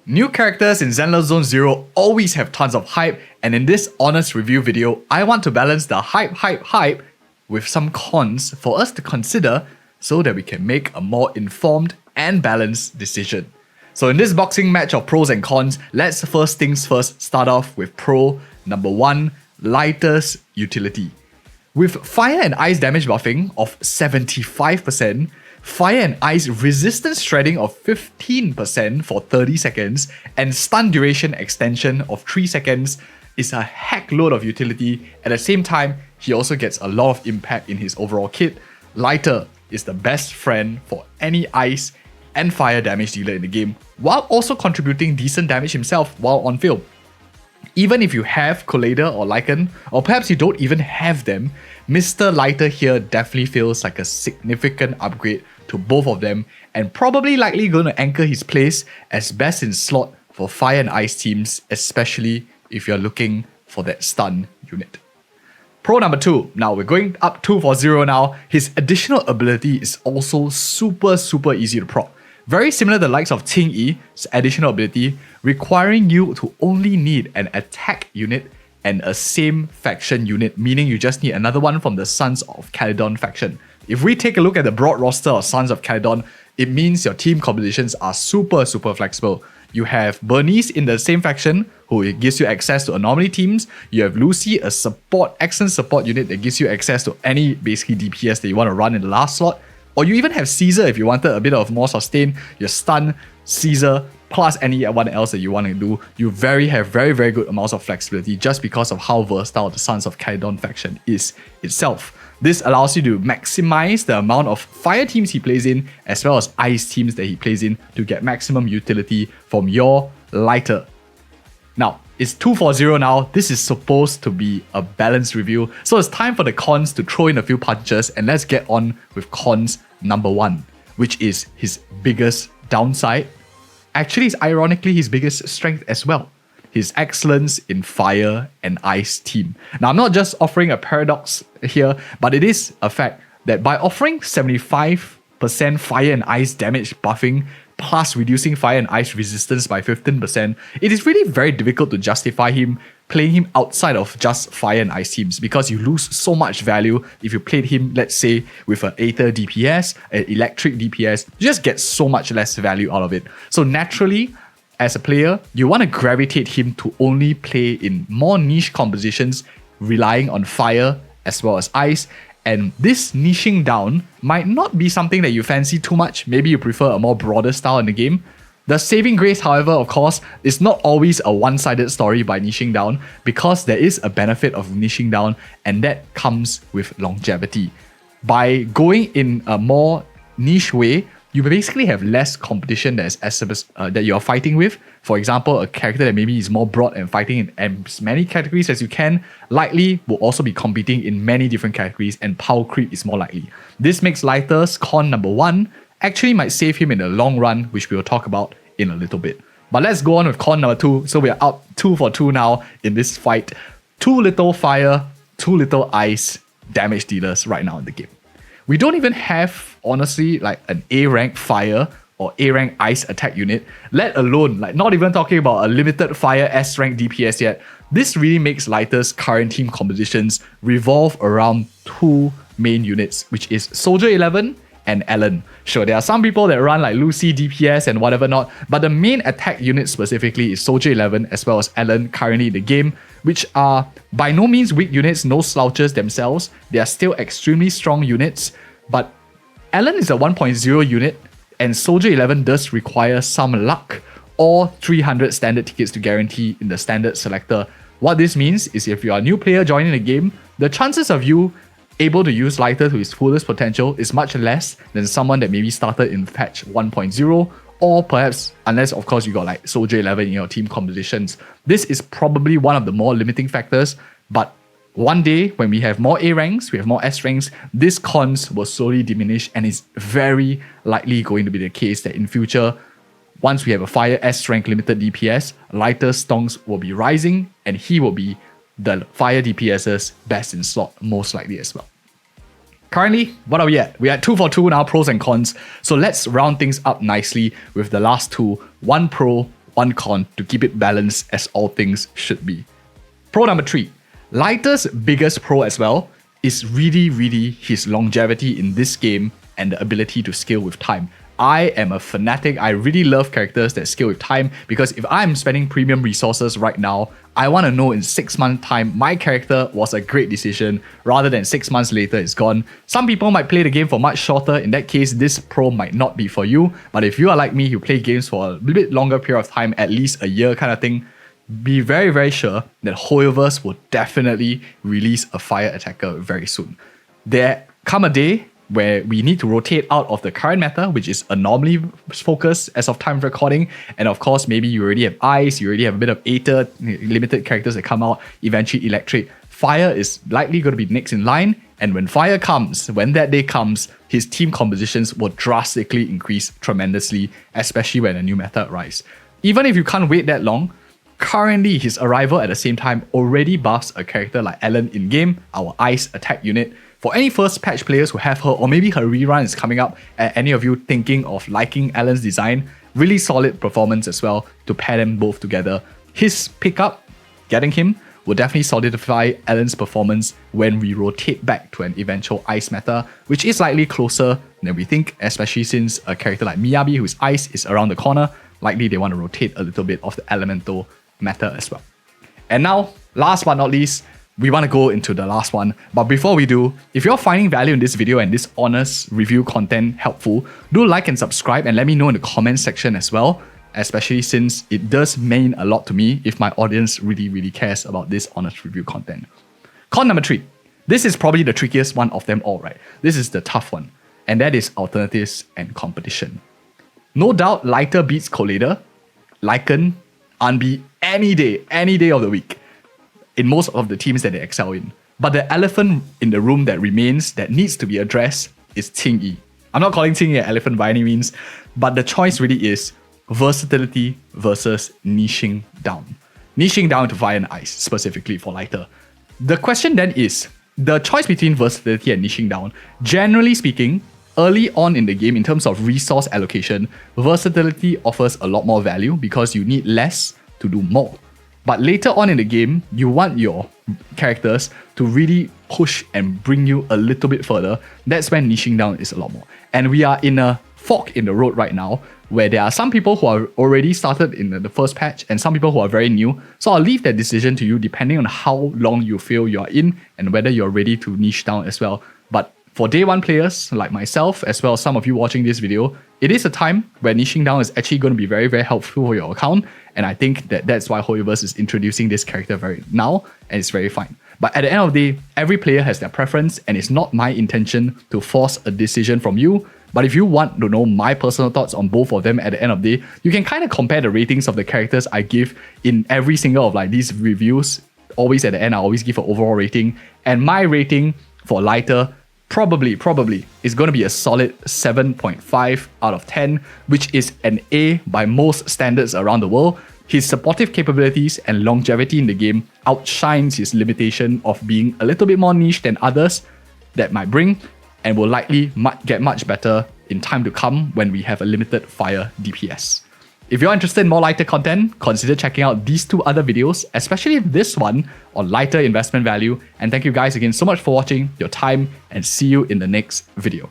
New characters in Zenless Zone 0 always have tons of hype, and in this honest review video, I want to balance the hype with some cons for us to consider so that we can make a more informed and balanced decision. So in this boxing match of pros and cons, let's first things first start off with pro number 1, Lighter's utility. With fire and ice damage buffing of 75%, fire and ice resistance shredding of 15% for 30 seconds, and stun duration extension of 3 seconds is a heck load of utility. At the same time, he also gets a lot of impact in his overall kit. Lighter is the best friend for any ice and fire damage dealer in the game, while also contributing decent damage himself while on field. Even if you have Collider or Lycan, or perhaps you don't even have them, Mr. Lighter here definitely feels like a significant upgrade to both of them, and probably likely going to anchor his place as best in slot for fire and ice teams, especially if you're looking for that stun unit. Pro number 2, now we're going up 2 for 0 now. His additional ability is also super easy to proc. Very similar to the likes of Ting Yi's additional ability, requiring you to only need an attack unit and a same faction unit, meaning you just need another one from the Sons of Caledon faction. If we take a look at the broad roster of Sons of Caledon, it means your team compositions are super flexible. You have Bernice in the same faction, who gives you access to anomaly teams. You have Lucy, a excellent support unit that gives you access to any basically DPS that you want to run in the last slot. Or you even have Caesar if you wanted a bit of more sustain. Your stun, Caesar, plus anyone else that you want to do. You have very good amounts of flexibility just because of how versatile the Sons of Caledon faction is itself. This allows you to maximize the amount of fire teams he plays in, as well as ice teams that he plays in, to get maximum utility from your Lighter. Now, it's 2 for 0 now. This is supposed to be a balanced review, so it's time for the cons to throw in a few punches, and let's get on with cons number 1, which is his biggest downside. Actually, it's ironically his biggest strength as well. His excellence in fire and ice team. Now, I'm not just offering a paradox here, but it is a fact that by offering 75% fire and ice damage buffing, plus reducing fire and ice resistance by 15%, it is really very difficult to justify playing him outside of just fire and ice teams, because you lose so much value if you played him, let's say, with an Aether DPS, an Electric DPS. You just get so much less value out of it. So naturally, as a player, you want to gravitate him to only play in more niche compositions, relying on fire as well as ice. And this niching down might not be something that you fancy too much. Maybe you prefer a more broader style in the game. The saving grace, however, of course, is not always a one-sided story by niching down, because there is a benefit of niching down, and that comes with longevity. By going in a more niche way, you basically have less competition that you're fighting with. For example, a character that maybe is more broad and fighting in as many categories as you can, likely will also be competing in many different categories, and power creep is more likely. This makes Lighter's con number 1 actually might save him in the long run, which we will talk about in a little bit. But let's go on with con number 2. So we are up 2 for 2 now in this fight. Too little fire, too little ice damage dealers right now in the game. We don't even have, honestly, like an A rank fire or A rank ice attack unit, let alone, like, not even talking about a limited fire S rank DPS yet. This really makes Lighter's current team compositions revolve around 2 main units, which is Soldier 11 and Ellen. Sure, there are some people that run like Lucy, DPS and whatever not, but the main attack unit specifically is Soldier 11 as well as Ellen currently in the game, which are by no means weak units, no slouches themselves. They are still extremely strong units, but Ellen is a 1.0 unit, and Soldier 11 does require some luck or 300 standard tickets to guarantee in the standard selector. What this means is if you are a new player joining the game, the chances of you able to use Lighter to his fullest potential is much less than someone that maybe started in patch 1.0, or perhaps, unless of course you got like Soldier 11 in your team compositions. This is probably one of the more limiting factors, but one day when we have more A ranks, we have more S ranks, this cons will slowly diminish, and it's very likely going to be the case that in future, once we have a fire S rank limited DPS, Lighter's stonks will be rising, and he will be the fire DPS's best in slot, most likely as well. Currently, what are we at? We're at 2 for 2 now, pros and cons. So let's round things up nicely with the last two, 1 pro, one con to keep it balanced as all things should be. Pro number 3. Lighter's biggest pro as well is really his longevity in this game and the ability to scale with time. I am a fanatic. I really love characters that scale with time because if I'm spending premium resources right now, I want to know in 6 months time my character was a great decision rather than 6 months later it's gone. Some people might play the game for much shorter. In that case, this pro might not be for you. But if you are like me, you play games for a little bit longer period of time, at least a year kind of thing, be very sure that Hoyoverse will definitely release a fire attacker very soon. There come a day where we need to rotate out of the current meta, which is anomaly focused as of time of recording. And of course, maybe you already have ice, you already have a bit of Aether, limited characters that come out, eventually electric. Fire is likely going to be next in line. And when fire comes, when that day comes, his team compositions will drastically increase tremendously, especially when a new meta arrives. Even if you can't wait that long, currently his arrival at the same time already buffs a character like Ellen in-game, our ice attack unit. For any first patch players who have her, or maybe her rerun is coming up, and any of you thinking of liking Ellen's design, really solid performance as well to pair them both together. His pickup, getting him, will definitely solidify Ellen's performance when we rotate back to an eventual ice meta, which is slightly closer than we think, especially since a character like Miyabi, who's ice, is around the corner. Likely they want to rotate a little bit of the elemental meta as well. And now, last but not least, we want to go into the last one. But before we do, if you're finding value in this video and this honest review content helpful, do like and subscribe and let me know in the comments section as well, especially since it does mean a lot to me if my audience really cares about this honest review content. Con number 3. This is probably the trickiest one of them all, right? This is the tough one, and that is alternatives and competition. No doubt, Lighter beats Collator, Lycan, Unbeat any day of the week in most of the teams that they excel in. But the elephant in the room that remains that needs to be addressed is Ting-Yi. I'm not calling Ting-Yi an elephant by any means, but the choice really is versatility versus niching down. Niching down to fire and ice, specifically for Lighter. The question then is, the choice between versatility and niching down, generally speaking, early on in the game in terms of resource allocation, versatility offers a lot more value because you need less to do more. But later on in the game, you want your characters to really push and bring you a little bit further. That's when niching down is a lot more. And we are in a fork in the road right now where there are some people who are already started in the first patch and some people who are very new. So I'll leave that decision to you depending on how long you feel you're in and whether you're ready to niche down as well. But for day one players like myself, as well as some of you watching this video, it is a time where niching down is actually going to be very helpful for your account. And I think that's why Hoyoverse is introducing this character now, and it's very fine. But at the end of the day, every player has their preference, and it's not my intention to force a decision from you. But if you want to know my personal thoughts on both of them at the end of the day, you can kind of compare the ratings of the characters I give in every single of like these reviews. Always at the end, I always give an overall rating. And my rating for Lighter probably is going to be a solid 7.5 out of 10, which is an A by most standards around the world. His supportive capabilities and longevity in the game outshines his limitation of being a little bit more niche than others that might bring, and will likely get much better in time to come when we have a limited fire DPS. If you're interested in more Lighter content, consider checking out these 2 other videos, especially this one on Lighter investment value. And thank you guys again so much for watching, your time, and see you in the next video.